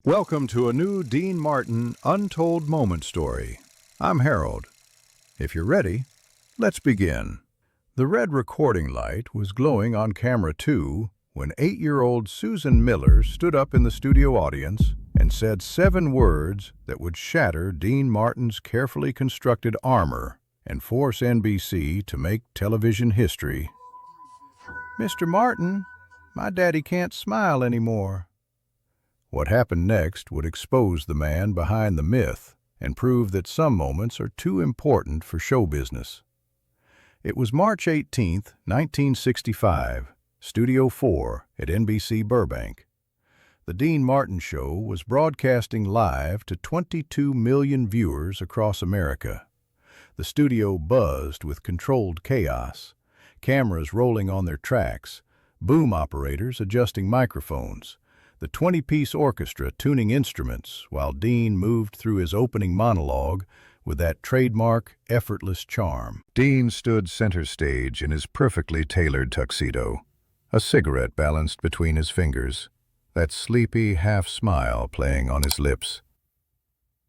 Welcome to a new Dean Martin Untold Moment story. I'm Harold. If you're ready, let's begin. The red recording light was glowing on camera 2 when 8-year-old Susan Miller stood up in the studio audience and said 7 words that would shatter Dean Martin's carefully constructed armor and force NBC to make television history. "Mr. Martin, my daddy can't smile anymore." What happened next would expose the man behind the myth and prove that some moments are too important for show business. It was March 18, 1965, Studio 4 at NBC Burbank. The Dean Martin Show was broadcasting live to 22 million viewers across America. The studio buzzed with controlled chaos, cameras rolling on their tracks, boom operators adjusting microphones, the 20-piece orchestra tuning instruments while Dean moved through his opening monologue with that trademark, effortless charm. Dean stood center stage in his perfectly tailored tuxedo, a cigarette balanced between his fingers, that sleepy half-smile playing on his lips.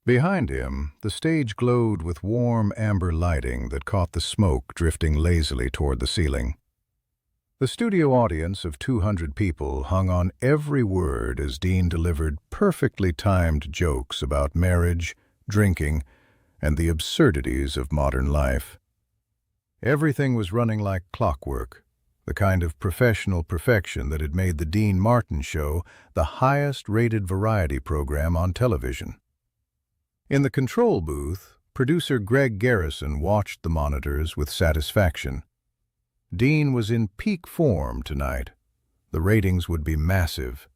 Behind him, the stage glowed with warm amber lighting that caught the smoke drifting lazily toward the ceiling. The studio audience of 200 people hung on every word as Dean delivered perfectly timed jokes about marriage, drinking, and the absurdities of modern life. Everything was running like clockwork, the kind of professional perfection that had made the Dean Martin Show the highest-rated variety program on television. In the control booth, producer Greg Garrison watched the monitors with satisfaction. Dean was in peak form tonight. The ratings would be massive.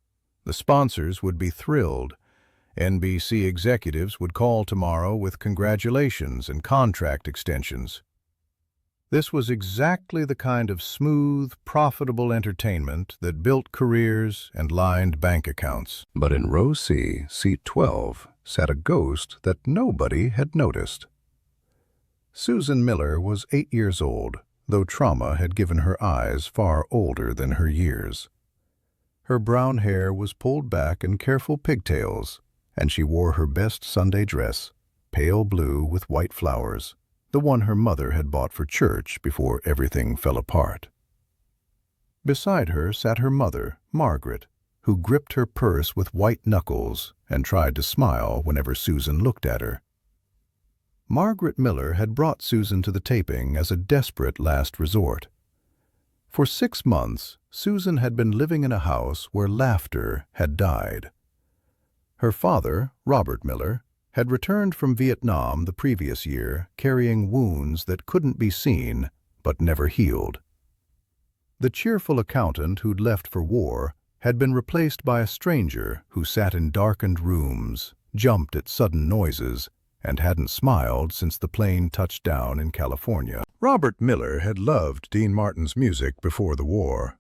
The sponsors would be thrilled. NBC executives would call tomorrow with congratulations and contract extensions. This was exactly the kind of smooth, profitable entertainment that built careers and lined bank accounts. But in row C, seat 12, sat a ghost that nobody had noticed. Susan Miller was 8 years old, though trauma had given her eyes far older than her years. Her brown hair was pulled back in careful pigtails, and she wore her best Sunday dress, pale blue with white flowers, the one her mother had bought for church before everything fell apart. Beside her sat her mother, Margaret, who gripped her purse with white knuckles and tried to smile whenever Susan looked at her. Margaret Miller had brought Susan to the taping as a desperate last resort. For 6 months, Susan had been living in a house where laughter had died. Her father, Robert Miller, had returned from Vietnam the previous year carrying wounds that couldn't be seen but never healed. The cheerful accountant who'd left for war had been replaced by a stranger who sat in darkened rooms, jumped at sudden noises, and hadn't smiled since the plane touched down in California. Robert Miller had loved Dean Martin's music before the war.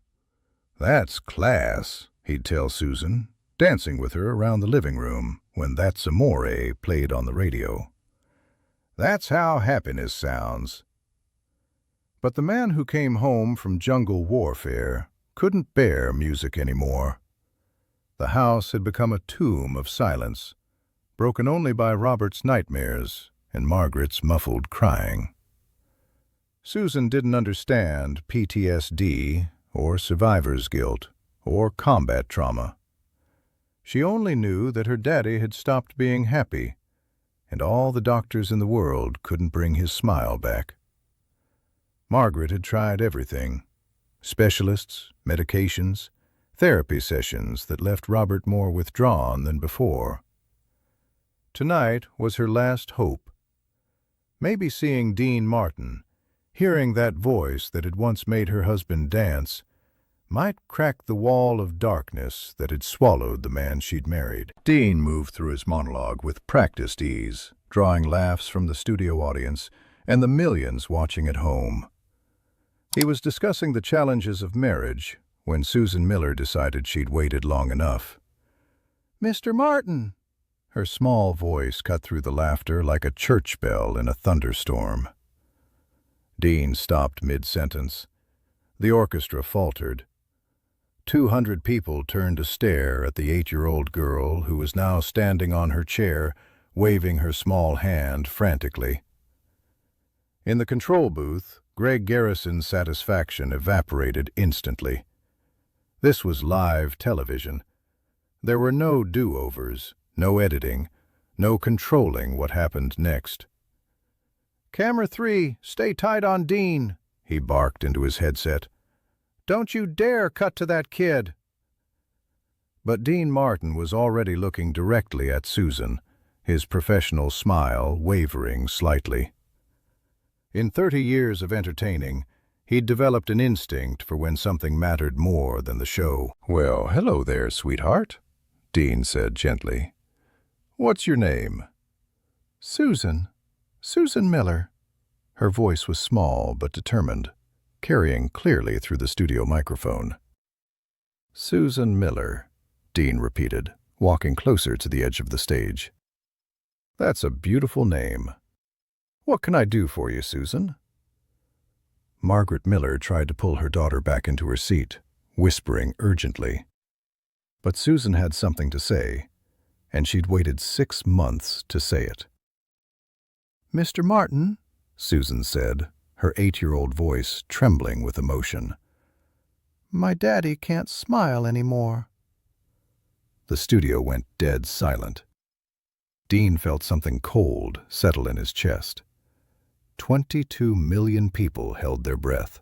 "That's class," he'd tell Susan, dancing with her around the living room when That's Amore played on the radio. "That's how happiness sounds." But the man who came home from jungle warfare couldn't bear music anymore. The house had become a tomb of silence, broken only by Robert's nightmares and Margaret's muffled crying. Susan didn't understand PTSD or survivor's guilt or combat trauma. She only knew that her daddy had stopped being happy, and all the doctors in the world couldn't bring his smile back. Margaret had tried everything: specialists, medications, therapy sessions that left Robert more withdrawn than before. Tonight was her last hope. Maybe seeing Dean Martin, hearing that voice that had once made her husband dance, might crack the wall of darkness that had swallowed the man she'd married. Dean moved through his monologue with practiced ease, drawing laughs from the studio audience and the millions watching at home. He was discussing the challenges of marriage when Susan Miller decided she'd waited long enough. "Mr. Martin!" Her small voice cut through the laughter like a church bell in a thunderstorm. Dean stopped mid-sentence. The orchestra faltered. 200 people turned to stare at the 8-year-old girl who was now standing on her chair, waving her small hand frantically. In the control booth, Greg Garrison's satisfaction evaporated instantly. This was live television. There were no do-overs, no editing, no controlling what happened next. "Camera 3, stay tight on Dean," he barked into his headset. "Don't you dare cut to that kid." But Dean Martin was already looking directly at Susan, his professional smile wavering slightly. In 30 years of entertaining, he'd developed an instinct for when something mattered more than the show. "Well, hello there, sweetheart," Dean said gently. "What's your name?" "Susan. Susan Miller." Her voice was small but determined, carrying clearly through the studio microphone. "Susan Miller," Dean repeated, walking closer to the edge of the stage. "That's a beautiful name. What can I do for you, Susan?" Margaret Miller tried to pull her daughter back into her seat, whispering urgently. But Susan had something to say, and she'd waited 6 months to say it. "Mr. Martin," Susan said, her 8-year-old voice trembling with emotion, "my daddy can't smile anymore." The studio went dead silent. Dean felt something cold settle in his chest. 22 million people held their breath.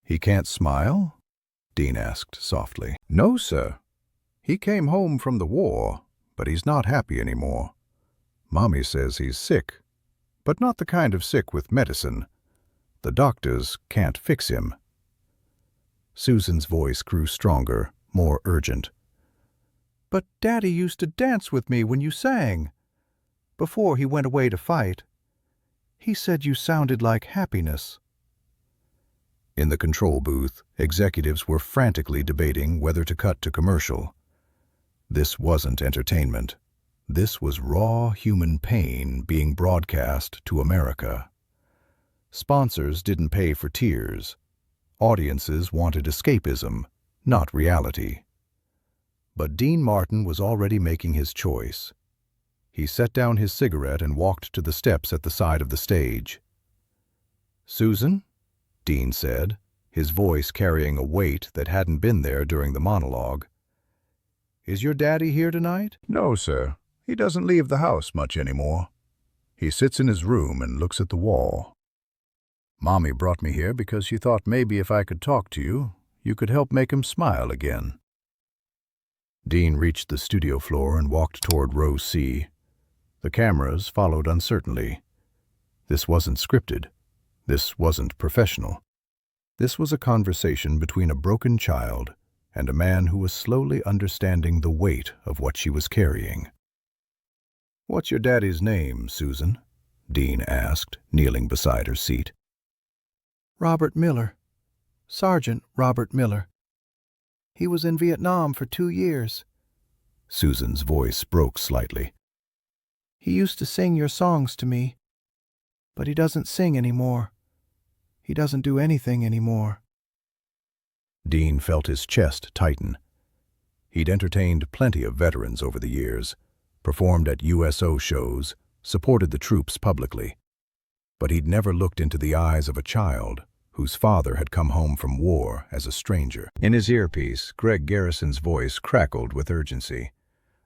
"He can't smile?" Dean asked softly. "No, sir. He came home from the war, but he's not happy anymore. Mommy says he's sick, but not the kind of sick with medicine. The doctors can't fix him." Susan's voice grew stronger, more urgent. "But Daddy used to dance with me when you sang. Before he went away to fight. He said you sounded like happiness." In the control booth, executives were frantically debating whether to cut to commercial. This wasn't entertainment. This was raw human pain being broadcast to America. Sponsors didn't pay for tears. Audiences wanted escapism, not reality. But Dean Martin was already making his choice. He set down his cigarette and walked to the steps at the side of the stage. "Susan," Dean said, his voice carrying a weight that hadn't been there during the monologue, "is your daddy here tonight?" "No, sir. He doesn't leave the house much anymore. He sits in his room and looks at the wall. Mommy brought me here because she thought maybe if I could talk to you, you could help make him smile again." Dean reached the studio floor and walked toward row C. The cameras followed uncertainly. This wasn't scripted. This wasn't professional. This was a conversation between a broken child and a man who was slowly understanding the weight of what she was carrying. "What's your daddy's name, Susan?" Dean asked, kneeling beside her seat. "Robert Miller. Sergeant Robert Miller. He was in Vietnam for 2 years." Susan's voice broke slightly. "He used to sing your songs to me, but he doesn't sing anymore. He doesn't do anything anymore." Dean felt his chest tighten. He'd entertained plenty of veterans over the years, performed at USO shows, supported the troops publicly. But he'd never looked into the eyes of a child whose father had come home from war as a stranger. In his earpiece, Greg Garrison's voice crackled with urgency.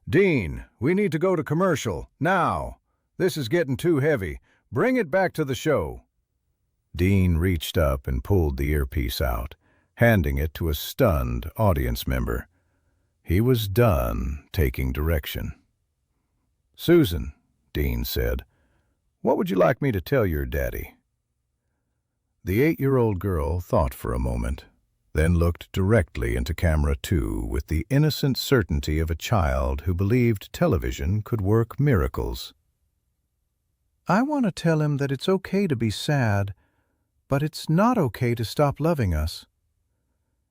"Dean, we need to go to commercial, now. This is getting too heavy. Bring it back to the show." Dean reached up and pulled the earpiece out, handing it to a stunned audience member. He was done taking direction. "Susan," Dean said, "what would you like me to tell your daddy?" The 8-year-old girl thought for a moment, then looked directly into camera 2 with the innocent certainty of a child who believed television could work miracles. "I want to tell him that it's okay to be sad, but it's not okay to stop loving us.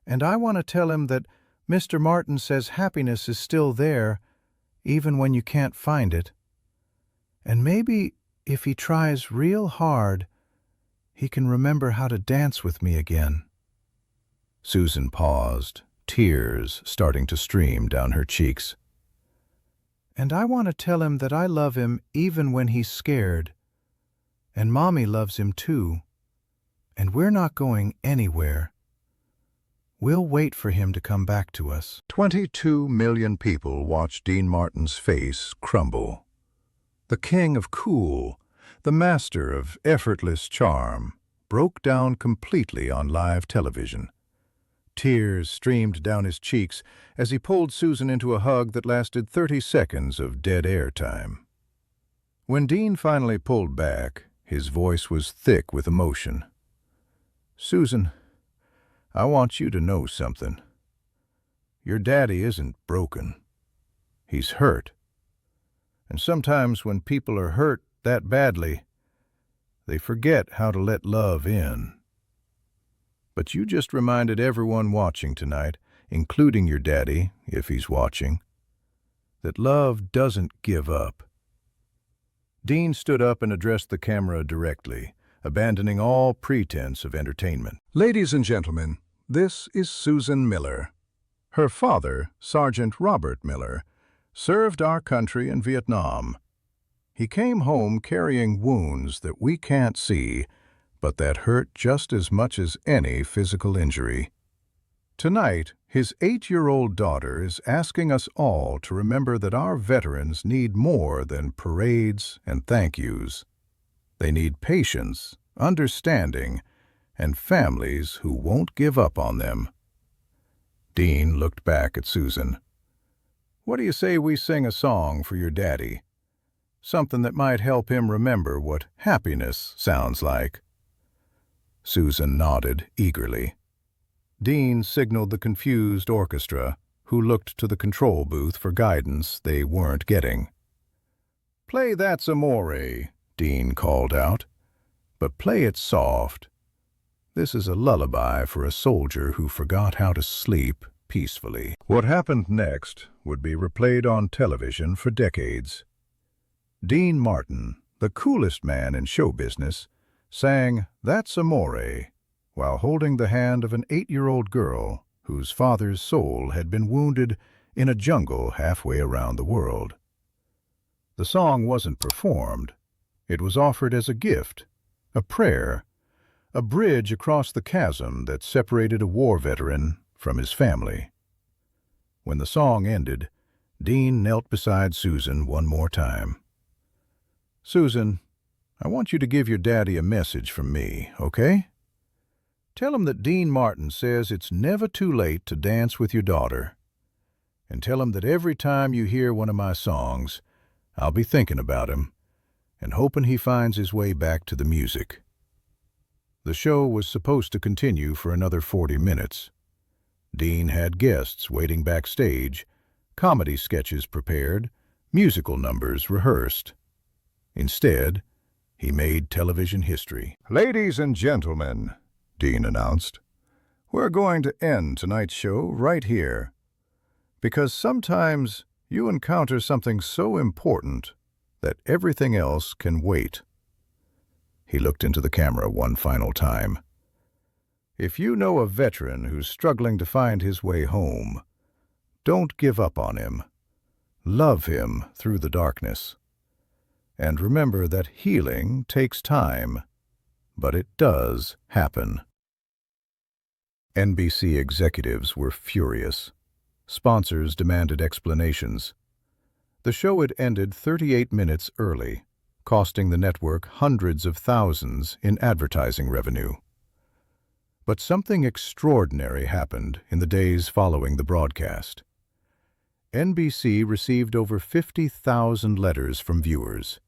And I want to tell him that Mr. Martin says happiness is still there, even when you can't find it. And maybe, if he tries real hard, he can remember how to dance with me again." Susan paused, tears starting to stream down her cheeks. And I want to tell him that I love him even when he's scared. And Mommy loves him too. And we're not going anywhere. We'll wait for him to come back to us. 22 million people watched Dean Martin's face crumble. The king of cool, the master of effortless charm, broke down completely on live television. Tears streamed down his cheeks as he pulled Susan into a hug that lasted 30 seconds of dead air time. When Dean finally pulled back, his voice was thick with emotion. "Susan, I want you to know something. Your daddy isn't broken. He's hurt. And sometimes when people are hurt that badly, they forget how to let love in. But you just reminded everyone watching tonight, including your daddy, if he's watching, that love doesn't give up." Dean stood up and addressed the camera directly, abandoning all pretense of entertainment. "Ladies and gentlemen, this is Susan Miller. Her father, Sergeant Robert Miller, served our country in Vietnam. He came home carrying wounds that we can't see, but that hurt just as much as any physical injury. Tonight, his 8-year-old daughter is asking us all to remember that our veterans need more than parades and thank yous. They need patience, understanding, and families who won't give up on them." Dean looked back at Susan. "What do you say we sing a song for your daddy? Something that might help him remember what happiness sounds like." Susan nodded eagerly. Dean signaled the confused orchestra, who looked to the control booth for guidance they weren't getting. "Play That's Amore," Dean called out. "But play it soft. This is a lullaby for a soldier who forgot how to sleep peacefully." What happened next would be replayed on television for decades. Dean Martin, the coolest man in show business, sang That's Amore while holding the hand of an 8-year-old girl whose father's soul had been wounded in a jungle halfway around the world. The song wasn't performed. It was offered as a gift, a prayer, a bridge across the chasm that separated a war veteran from his family. When the song ended, Dean knelt beside Susan one more time. "Susan, I want you to give your daddy a message from me, okay? Tell him that Dean Martin says it's never too late to dance with your daughter. And tell him that every time you hear one of my songs, I'll be thinking about him and hoping he finds his way back to the music." The show was supposed to continue for another 40 minutes. Dean had guests waiting backstage, comedy sketches prepared, musical numbers rehearsed. Instead, he made television history. "Ladies and gentlemen," Dean announced, "we're going to end tonight's show right here. Because sometimes you encounter something so important that everything else can wait." He looked into the camera one final time. "If you know a veteran who's struggling to find his way home, don't give up on him. Love him through the darkness. And remember that healing takes time, but it does happen." NBC executives were furious. Sponsors demanded explanations. The show had ended 38 minutes early, costing the network hundreds of thousands in advertising revenue. But something extraordinary happened in the days following the broadcast. NBC received over 50,000 letters from viewers.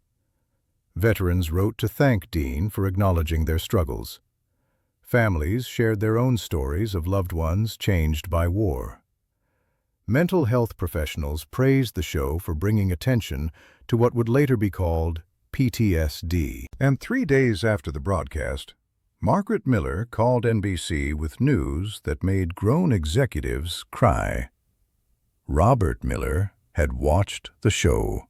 Veterans wrote to thank Dean for acknowledging their struggles. Families shared their own stories of loved ones changed by war. Mental health professionals praised the show for bringing attention to what would later be called PTSD. And 3 days after the broadcast, Margaret Miller called NBC with news that made grown executives cry. Robert Miller had watched the show.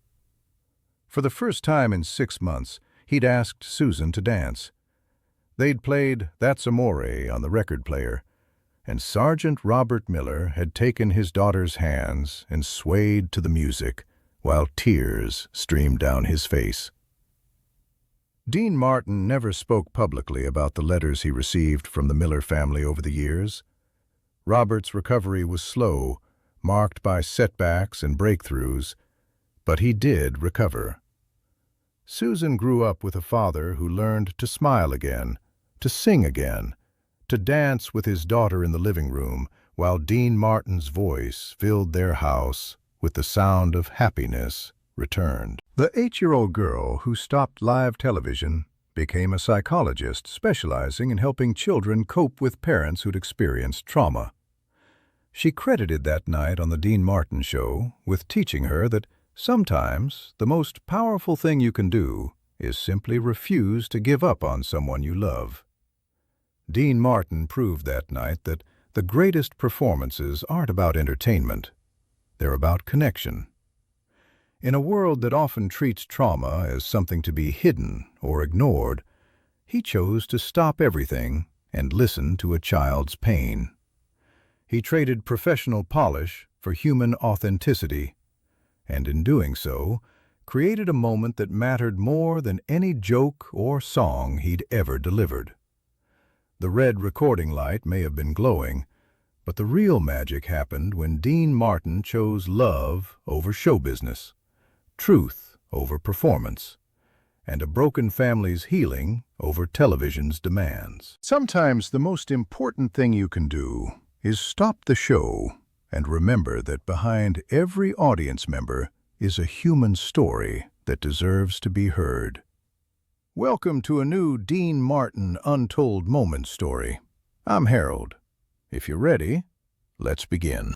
For the first time in 6 months, he'd asked Susan to dance. They'd played That's Amore on the record player, and Sergeant Robert Miller had taken his daughter's hands and swayed to the music, while tears streamed down his face. Dean Martin never spoke publicly about the letters he received from the Miller family over the years. Robert's recovery was slow, marked by setbacks and breakthroughs, but he did recover. Susan grew up with a father who learned to smile again, to sing again, to dance with his daughter in the living room, while Dean Martin's voice filled their house with the sound of happiness returned. The 8-year-old girl who stopped live television became a psychologist specializing in helping children cope with parents who'd experienced trauma. She credited that night on the Dean Martin Show with teaching her that sometimes the most powerful thing you can do is simply refuse to give up on someone you love. Dean Martin proved that night that the greatest performances aren't about entertainment. They're about connection. In a world that often treats trauma as something to be hidden or ignored, he chose to stop everything and listen to a child's pain. He traded professional polish for human authenticity, and in doing so, created a moment that mattered more than any joke or song he'd ever delivered. The red recording light may have been glowing, but the real magic happened when Dean Martin chose love over show business, truth over performance, and a broken family's healing over television's demands. Sometimes the most important thing you can do is stop the show and remember that behind every audience member is a human story that deserves to be heard. Welcome to a new Dean Martin Untold Moments story. I'm Harold. If you're ready, let's begin.